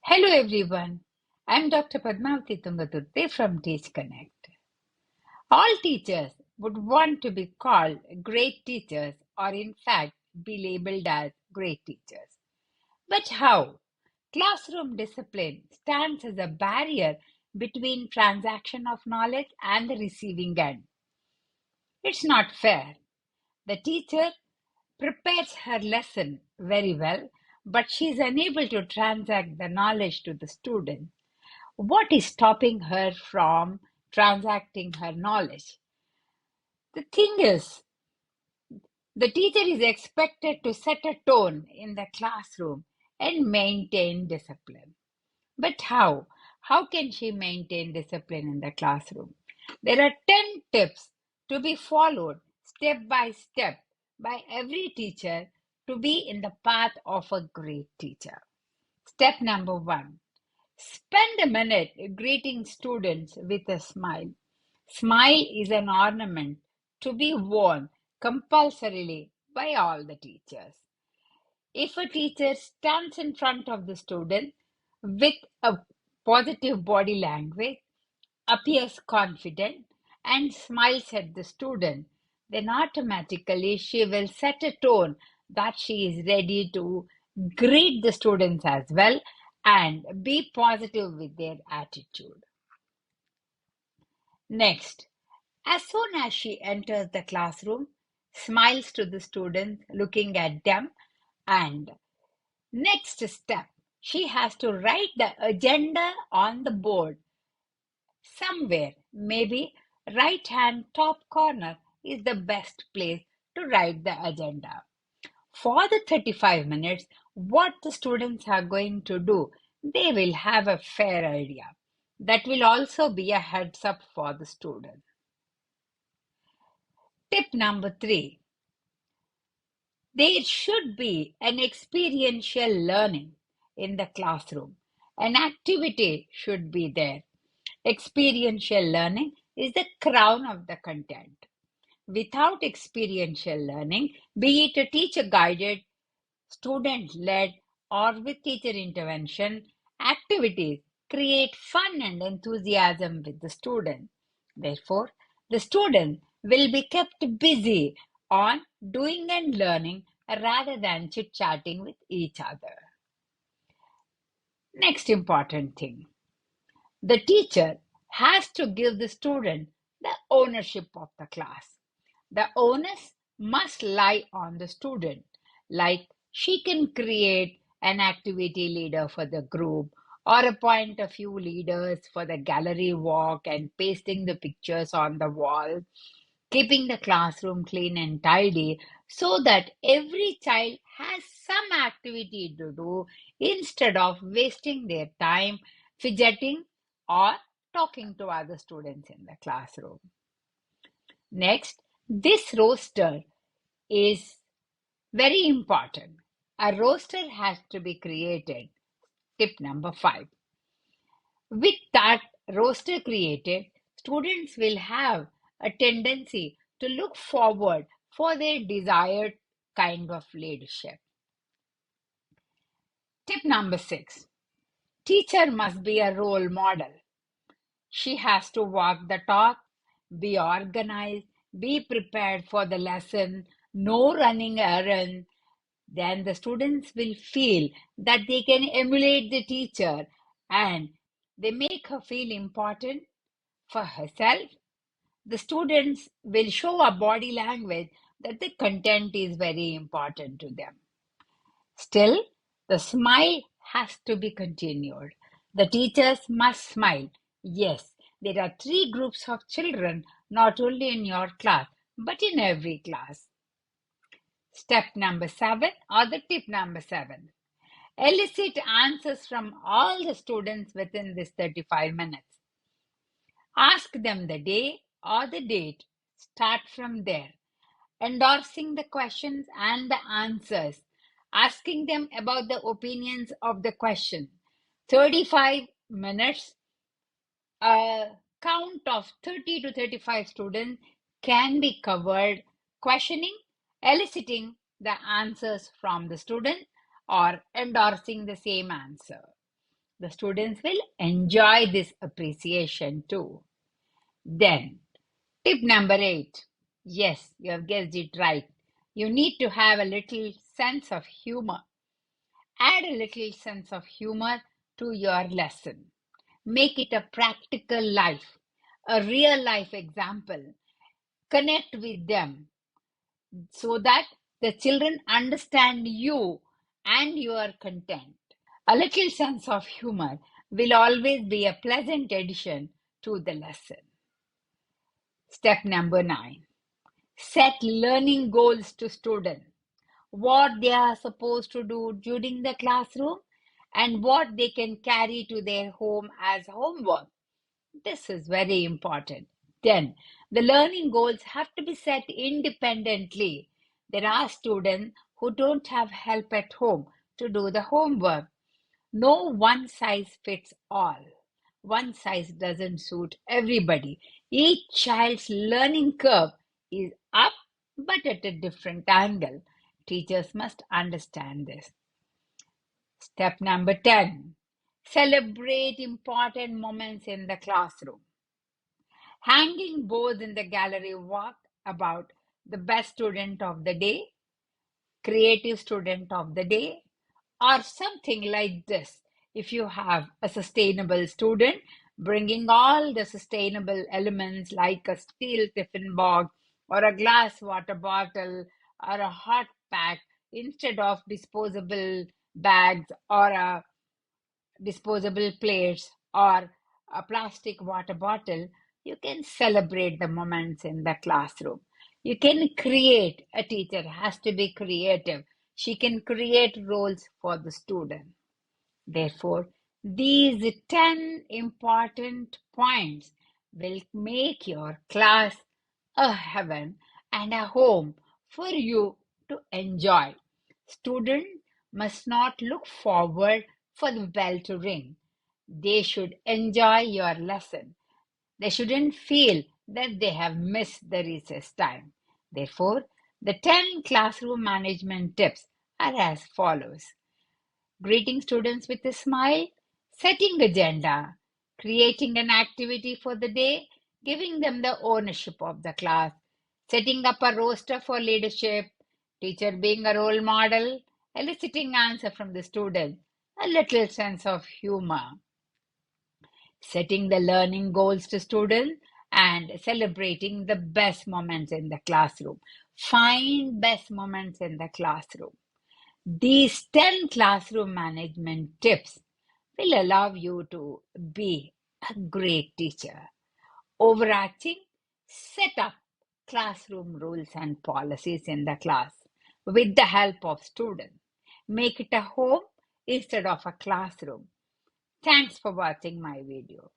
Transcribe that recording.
Hello everyone, I'm Dr. Padmavathy Tungaturthi from Teach Connect. All teachers would want to be called great teachers or in fact be labeled as great teachers. But how? Classroom discipline stands as a barrier between transaction of knowledge and the receiving end. It's not fair. The teacher prepares her lesson very well, but she is unable to transact the knowledge to the student. What is stopping her from transacting her knowledge? The thing is, the teacher is expected to set a tone in the classroom and maintain discipline. But how? How can she maintain discipline in the classroom? There are 10 tips to be followed step by step by every teacher to be in the path of a great teacher. Step number 1. Spend a minute greeting students with a smile. Smile is an ornament to be worn compulsorily by all the teachers. If a teacher stands in front of the student with a positive body language, appears confident, and smiles at the student, then automatically she will set a tone that she is ready to greet the students as well and be positive with their attitude. Next, as soon as she enters the classroom, smiles to the students looking at them, and next step, she has to write the agenda on the board somewhere. Maybe right hand top corner is the best place to write the agenda. For the 35 minutes, what the students are going to do, they will have a fair idea. That will also be a heads up for the student. Tip number 3. There should be an experiential learning in the classroom. An activity should be there. Experiential learning is the crown of the content. Without experiential learning, be it a teacher guided, student led, or with teacher intervention, activities create fun and enthusiasm with the student. Therefore, the student will be kept busy on doing and learning rather than chit chatting with each other. Next important thing, the teacher has to give the student the ownership of the class. The onus must lie on the student, like she can create an activity leader for the group or appoint a few leaders for the gallery walk and pasting the pictures on the wall, keeping the classroom clean and tidy so that every child has some activity to do instead of wasting their time fidgeting or talking to other students in the classroom. Next, this roster is very important. A roster has to be created. Tip number 5. With that roster created, students will have a tendency to look forward for their desired kind of leadership. Tip number 6. Teacher must be a role model. She has to walk the talk, be organized, be prepared for the lesson, no running errands. Then the students will feel that they can emulate the teacher and they make her feel important for herself. The students will show a body language that the content is very important to them. Still, the smile has to be continued. The teachers must smile. Yes, there are 3 groups of children, not only in your class, but in every class. Step number 7 or the tip number 7. Elicit answers from all the students within this 35 minutes. Ask them the day or the date. Start from there. Endorsing the questions and the answers. asking them about the opinions of the question. 35 minutes, a count of 30 to 35 students can be covered questioning, eliciting the answers from the student, or endorsing the same answer. The students will enjoy this appreciation too. Then, tip number 8. Yes, you have guessed it right. You need to have a little sense of humor. Add a little sense of humor to your lesson. Make it a practical life, a real life example. Connect with them so that the children understand you and your content. A little sense of humor will always be a pleasant addition to the lesson. Step number 9. Set learning goals to students. What they are supposed to do during the classroom and what they can carry to their home as homework. This is very important. Then, the learning goals have to be set independently. There are students who don't have help at home to do the homework. No one size fits all. One size doesn't suit everybody. Each child's learning curve is up but at a different angle. Teachers must understand this. Step number 10. Celebrate important moments in the classroom. Hanging boards in the gallery walk about the best student of the day, creative student of the day, or something like this. If you have a sustainable student, bringing all the sustainable elements like a steel tiffin box or a glass water bottle or a hot pack instead of disposable bags or a disposable plates or a plastic water bottle, you can celebrate the moments in the classroom. You can create, a teacher has to be creative. She can create roles for the student. Therefore, these 10 important points will make your class a heaven and a home for you to enjoy. Students must not look forward for the bell to ring. They should enjoy your lesson. They shouldn't feel that they have missed the recess time. Therefore, the 10 classroom management tips are as follows. Greeting students with a smile, setting agenda, creating an activity for the day, giving them the ownership of the class, setting up a roster for leadership, teacher being a role model, eliciting answer from the student, a little sense of humor, setting the learning goals to students, and celebrating the best moments in the classroom. Find best moments in the classroom. These 10 classroom management tips will allow you to be a great teacher. Overarching, set up classroom rules and policies in the class with the help of students. Make it a home instead of a classroom. Thanks for watching my video.